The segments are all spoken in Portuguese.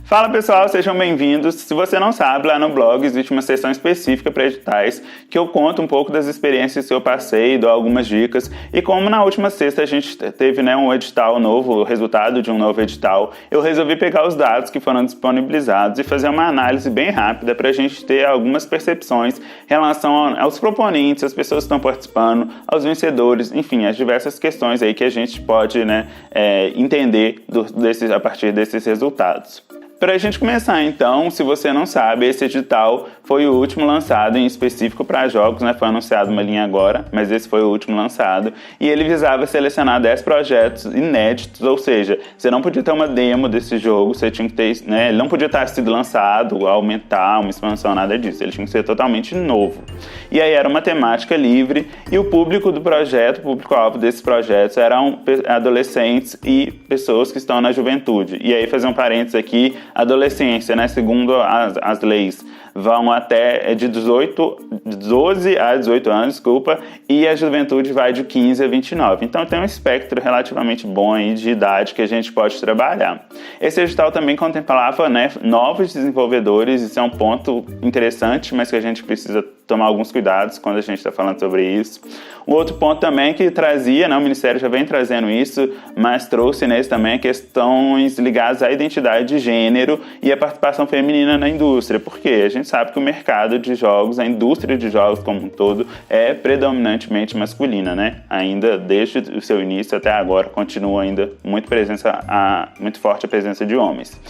Fala pessoal, sejam bem-vindos. Se você não sabe, lá no blog existe uma seção específica para editais que eu conto um pouco das experiências que eu passei, dou algumas dicas. E como na última sexta a gente teve um edital novo, o resultado de um novo edital, eu resolvi pegar os dados que foram disponibilizados e fazer uma análise bem rápida para a gente ter algumas percepções em relação aos proponentes, às pessoas que estão participando, aos vencedores, enfim, as diversas questões aí que a gente pode entender a partir desses resultados. Para a gente começar então, se você não sabe, esse edital foi o último lançado em específico para jogos, foi anunciado uma linha agora, mas esse foi o último lançado, e ele visava selecionar 10 projetos inéditos, ou seja, você não podia ter uma demo desse jogo, você tinha que ter, ele não podia estar sido lançado, aumentar, uma expansão, nada disso, ele tinha que ser totalmente novo. E aí era uma temática livre, e o público do projeto, o público-alvo desses projetos eram adolescentes e pessoas que estão na juventude. E aí fazer um parênteses aqui, adolescência, segundo as leis, vão até de 12 a 18 anos, e a juventude vai de 15 a 29. Então tem um espectro relativamente bom aí de idade que a gente pode trabalhar. Esse edital também contemplava novos desenvolvedores, isso é um ponto interessante, mas que a gente precisa tomar alguns cuidados quando a gente está falando sobre isso. Um outro ponto também que trazia, o Ministério já vem trazendo isso, mas trouxe nesse também questões ligadas à identidade de gênero e à participação feminina na indústria. Por quê? A gente sabe que o mercado de jogos, a indústria de jogos como um todo, é predominantemente masculina, Ainda desde o seu início até agora continua ainda muito forte a presença de homens.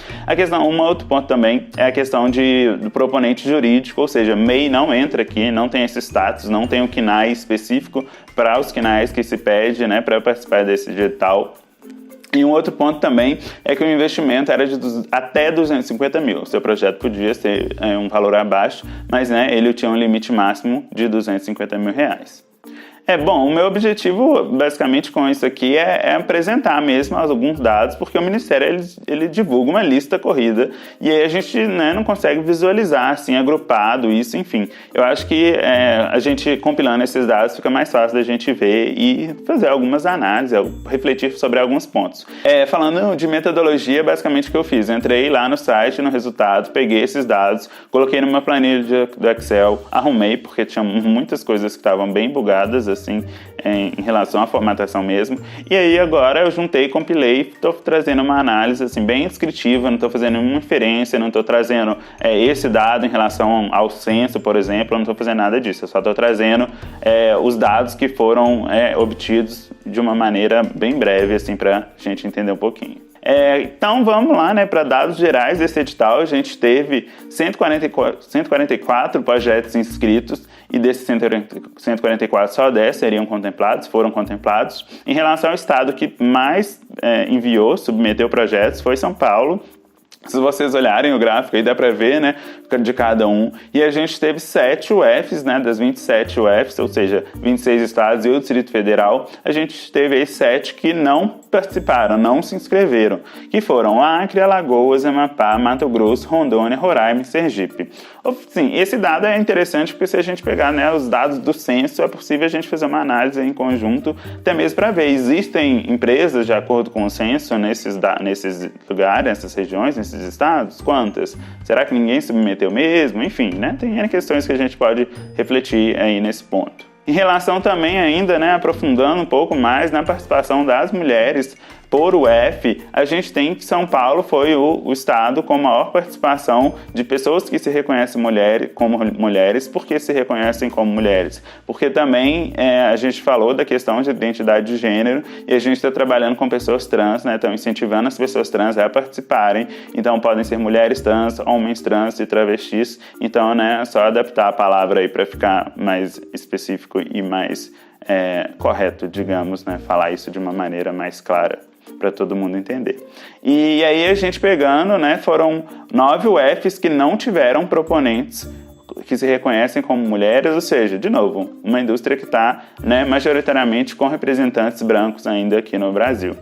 Um outro ponto também é a questão do proponente jurídico, ou seja, MEI não entra aqui, não tem esse status, não tem o KNAI específico para os KNAIs que se pede para participar desse edital. E um outro ponto também é que o investimento era de até 250 mil. O seu projeto podia ser um valor abaixo, mas ele tinha um limite máximo de 250 mil reais. Bom, o meu objetivo, basicamente, com isso aqui é apresentar mesmo alguns dados, porque o Ministério, ele divulga uma lista corrida, e aí a gente não consegue visualizar, assim, agrupado isso, enfim. Eu acho que a gente, compilando esses dados, fica mais fácil da gente ver e fazer algumas análises, refletir sobre alguns pontos. Falando de metodologia, basicamente o que eu fiz, eu entrei lá no site, no resultado, peguei esses dados, coloquei numa planilha do Excel, arrumei, porque tinha muitas coisas que estavam bem bugadas, assim, em relação à formatação mesmo. E aí agora eu juntei, compilei, estou trazendo uma análise assim, bem descritiva, não estou fazendo nenhuma inferência, não estou trazendo esse dado em relação ao censo, por exemplo, eu não estou fazendo nada disso, eu só estou trazendo os dados que foram obtidos de uma maneira bem breve, assim, para a gente entender um pouquinho. Então vamos lá, para dados gerais desse edital, a gente teve 144 projetos inscritos, e desses 144 só 10 foram contemplados. Em relação ao estado que mais submeteu projetos, foi São Paulo. Se vocês olharem o gráfico aí, dá para ver, de cada um. E a gente teve 7 UFs, das 27 UFs, ou seja, 26 estados e o Distrito Federal, a gente teve aí 7 que não participaram, não se inscreveram, que foram Acre, Alagoas, Amapá, Mato Grosso, Rondônia, Roraima e Sergipe. Sim, esse dado é interessante porque se a gente pegar os dados do censo, é possível a gente fazer uma análise em conjunto, até mesmo para ver, existem empresas de acordo com o censo nesses lugares, nessas regiões, nesses estados? Quantas? Será que ninguém submeteu mesmo? Enfim, tem questões que a gente pode refletir aí nesse ponto. Em relação também ainda, aprofundando um pouco mais na participação das mulheres por UF, a gente tem que São Paulo foi o estado com maior participação de pessoas que se reconhecem como mulheres. Por que se reconhecem como mulheres? Porque também a gente falou da questão de identidade de gênero e a gente está trabalhando com pessoas trans, estão incentivando as pessoas trans a participarem. Então podem ser mulheres trans, homens trans e travestis. Então é só adaptar a palavra aí para ficar mais específico e mais correto, digamos, falar isso de uma maneira mais clara para todo mundo entender. E aí a gente pegando, foram 9 UFs que não tiveram proponentes que se reconhecem como mulheres, ou seja, de novo, uma indústria que está majoritariamente com representantes brancos ainda aqui no Brasil.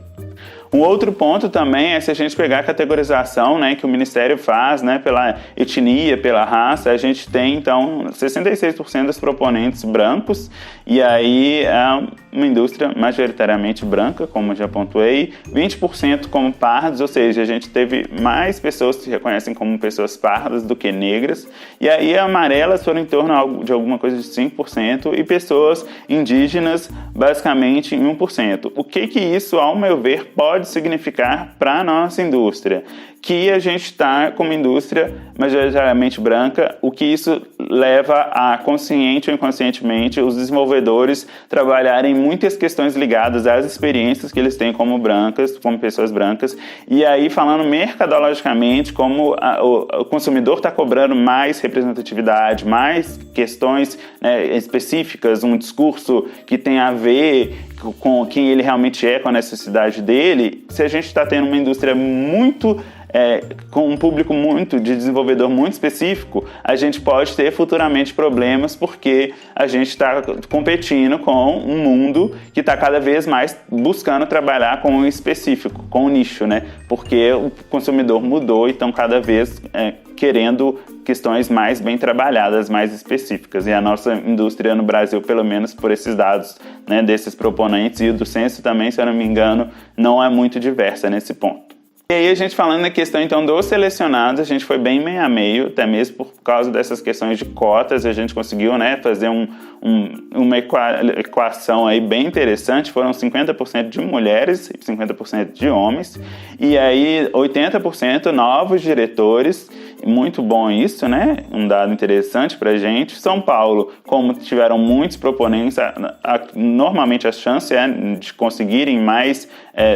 Um outro ponto também é se a gente pegar a categorização, né, que o Ministério faz, né, pela etnia, pela raça, a gente tem, então, 66% dos proponentes brancos, e aí é uma indústria majoritariamente branca, como eu já pontuei, 20% como pardos, ou seja, a gente teve mais pessoas que se reconhecem como pessoas pardas do que negras, e aí amarelas foram em torno de alguma coisa de 5%, e pessoas indígenas basicamente em 1%. O que isso, ao meu ver, pode significar para a nossa indústria? Que a gente está com uma indústria majoritariamente branca, o que isso leva a, consciente ou inconscientemente, os desenvolvedores trabalharem muitas questões ligadas às experiências que eles têm como brancas, como pessoas brancas, e aí falando mercadologicamente, como o consumidor está cobrando mais representatividade, mais questões, né, específicas, um discurso que tem a ver com quem ele realmente é, com a necessidade dele. Se a gente está tendo uma indústria muito com um público de desenvolvedor muito específico, a gente pode ter futuramente problemas porque a gente está competindo com um mundo que está cada vez mais buscando trabalhar com um específico, com um nicho, né? Porque o consumidor mudou e estão cada vez querendo questões mais bem trabalhadas, mais específicas. E a nossa indústria no Brasil, pelo menos por esses dados, né, desses proponentes e do censo também, se eu não me engano, não é muito diversa nesse ponto. E aí a gente falando na questão então dos selecionados, a gente foi bem meio a meio, até mesmo por causa dessas questões de cotas, a gente conseguiu, né, fazer uma equação aí bem interessante. Foram 50% de mulheres e 50% de homens, e aí 80% novos diretores. Muito bom isso, né? Um dado interessante pra gente. São Paulo, como tiveram muitos proponentes, normalmente a chance de conseguirem mais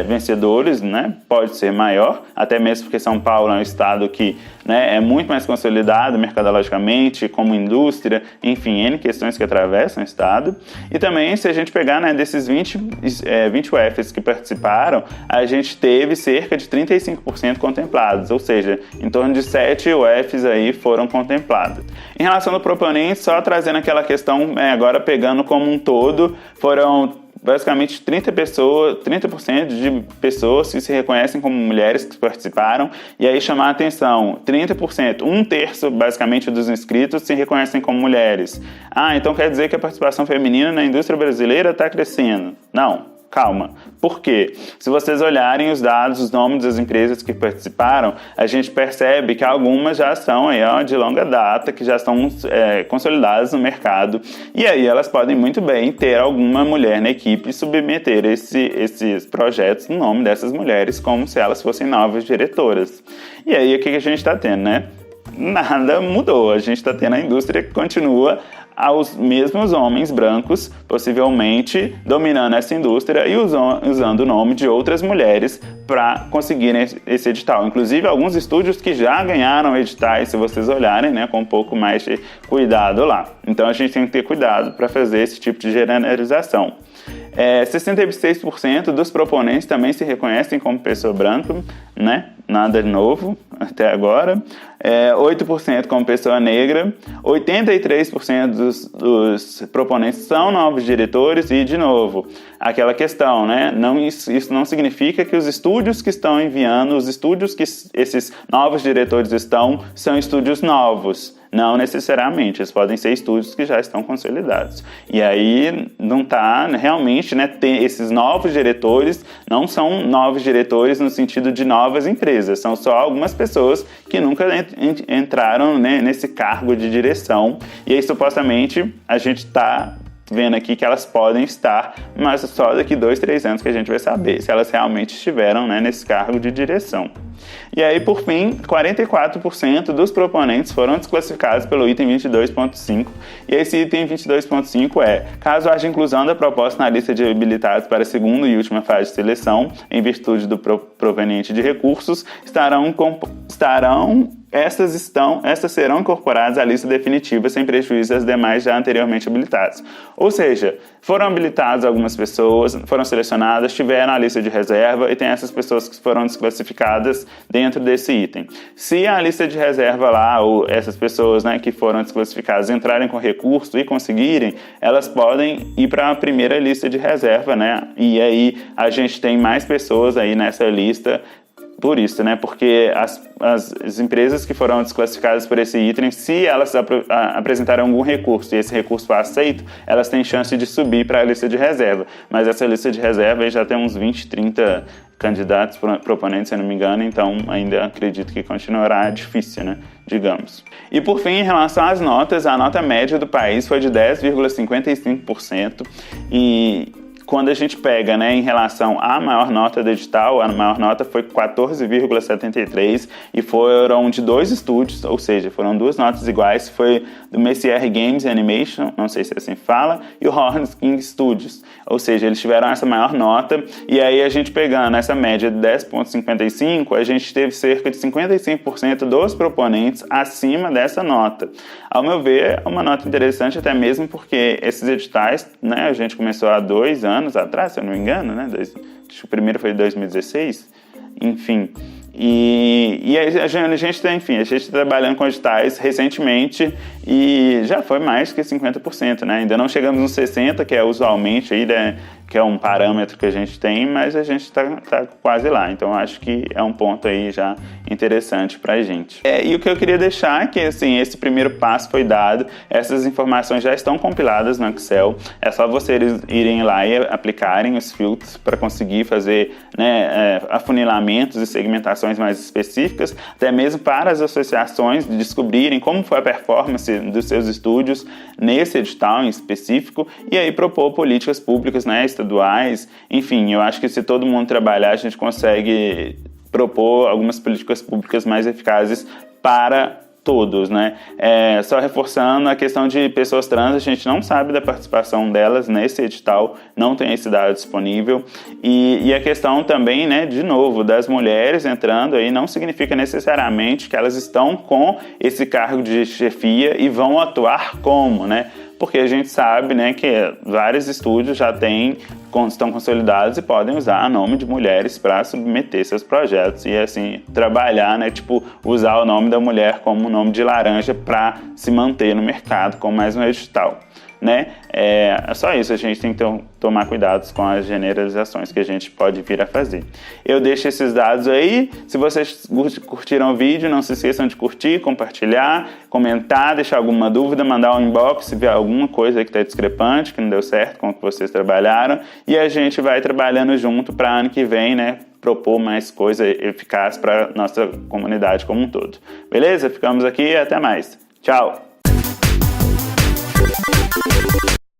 vencedores, né, pode ser maior, até mesmo porque São Paulo é um estado que, né, é muito mais consolidado mercadologicamente, como indústria, enfim, N questões que atravessam o estado. E também, se a gente pegar, né, desses 20 UFs que participaram, a gente teve cerca de 35% contemplados, ou seja, em torno de 7 UFs aí foram contempladas. Em relação ao proponente, só trazendo aquela questão, agora pegando como um todo, foram basicamente 30% de pessoas que se reconhecem como mulheres que participaram, e aí chamar a atenção, 30%, um terço basicamente dos inscritos se reconhecem como mulheres. Então quer dizer que a participação feminina na indústria brasileira está crescendo? Não. Calma. Por quê? Se vocês olharem os dados, os nomes das empresas que participaram, a gente percebe que algumas já são aí, de longa data, que já estão consolidadas no mercado, e aí elas podem muito bem ter alguma mulher na equipe e submeter esses projetos no nome dessas mulheres, como se elas fossem novas diretoras. E aí o que a gente está tendo, né? Nada mudou. A gente está tendo a indústria que continua aos mesmos homens brancos, possivelmente dominando essa indústria e usando o nome de outras mulheres para conseguirem esse edital. Inclusive, alguns estúdios que já ganharam editais, se vocês olharem, né, com um pouco mais de cuidado lá. Então, a gente tem que ter cuidado para fazer esse tipo de generalização. 66% dos proponentes também se reconhecem como pessoa branca, né? Nada novo até agora. 8% como pessoa negra. 83% dos proponentes são novos diretores e, de novo, aquela questão, né? Isso não significa que os estúdios que estão enviando, os estúdios que esses novos diretores são estúdios novos. Não necessariamente, eles podem ser estúdios que já estão consolidados. E aí não está realmente, né, esses novos diretores não são novos diretores no sentido de novas empresas, são só algumas pessoas que nunca entraram, né, nesse cargo de direção. E aí supostamente a gente está vendo aqui que elas podem estar, mas só daqui 2-3 anos que a gente vai saber se elas realmente estiveram, né, nesse cargo de direção. E aí, por fim, 44% dos proponentes foram desclassificados pelo item 22.5, e esse item 22.5 caso haja inclusão da proposta na lista de habilitados para a segunda e última fase de seleção, em virtude do proveniente de recursos, estarão estas serão incorporadas à lista definitiva sem prejuízo das demais já anteriormente habilitadas. Ou seja, foram habilitadas algumas pessoas, foram selecionadas, tiveram a lista de reserva e tem essas pessoas que foram desclassificadas dentro desse item. Se a lista de reserva lá, ou essas pessoas, né, que foram desclassificadas entrarem com recurso e conseguirem, elas podem ir para a primeira lista de reserva, né? E aí a gente tem mais pessoas aí nessa lista por isso, né? Porque as empresas que foram desclassificadas por esse item, se elas apresentarem algum recurso e esse recurso for aceito, elas têm chance de subir para a lista de reserva. Mas essa lista de reserva aí já tem uns 20, 30 candidatos proponentes, se eu não me engano, então ainda acredito que continuará difícil, né? Digamos. E por fim, em relação às notas, a nota média do país foi de 10,55% e quando a gente pega, né, em relação à maior nota do edital, a maior nota foi 14,73 e foram de 2 estúdios, ou seja, foram 2 notas iguais, foi do Messier Games Animation, não sei se assim fala, e o Horn King Studios, ou seja, eles tiveram essa maior nota, e aí a gente pegando essa média de 10,55, a gente teve cerca de 55% dos proponentes acima dessa nota. Ao meu ver, é uma nota interessante, até mesmo porque esses editais, né, a gente começou há 2 anos atrás, se eu não me engano, né? Acho que o primeiro foi em 2016, enfim. E a gente está trabalhando com editais recentemente e já foi mais que 50%, né? Ainda não chegamos nos 60%, que é usualmente aí, né, que é um parâmetro que a gente tem, mas a gente está quase lá. Então, acho que é um ponto aí já interessante para a gente. E o que eu queria deixar é que, assim, esse primeiro passo foi dado, essas informações já estão compiladas no Excel, é só vocês irem lá e aplicarem os filtros para conseguir fazer, né, afunilamentos e segmentações mais específicas, até mesmo para as associações descobrirem como foi a performance dos seus estúdios nesse edital em específico, e aí propor políticas públicas, né, estaduais, enfim, eu acho que se todo mundo trabalhar, a gente consegue propor algumas políticas públicas mais eficazes para todos, né? Só reforçando a questão de pessoas trans, a gente não sabe da participação delas nesse edital, não tem esse dado disponível, e a questão também, né, de novo, das mulheres entrando aí não significa necessariamente que elas estão com esse cargo de chefia e vão atuar como, né? Porque a gente sabe, né, que vários estúdios já estão consolidados e podem usar o nome de mulheres para submeter seus projetos e assim trabalhar, né, tipo usar o nome da mulher como nome de laranja para se manter no mercado como mais um edital, né? É só isso, a gente tem que tomar cuidados com as generalizações que a gente pode vir a fazer. Eu deixo esses dados aí, se vocês curtiram o vídeo, não se esqueçam de curtir, compartilhar, comentar, deixar alguma dúvida, mandar um inbox se vier alguma coisa que está discrepante, que não deu certo com o que vocês trabalharam, e a gente vai trabalhando junto para ano que vem, né, propor mais coisa eficaz para nossa comunidade como um todo. Beleza? Ficamos aqui e até mais. Tchau!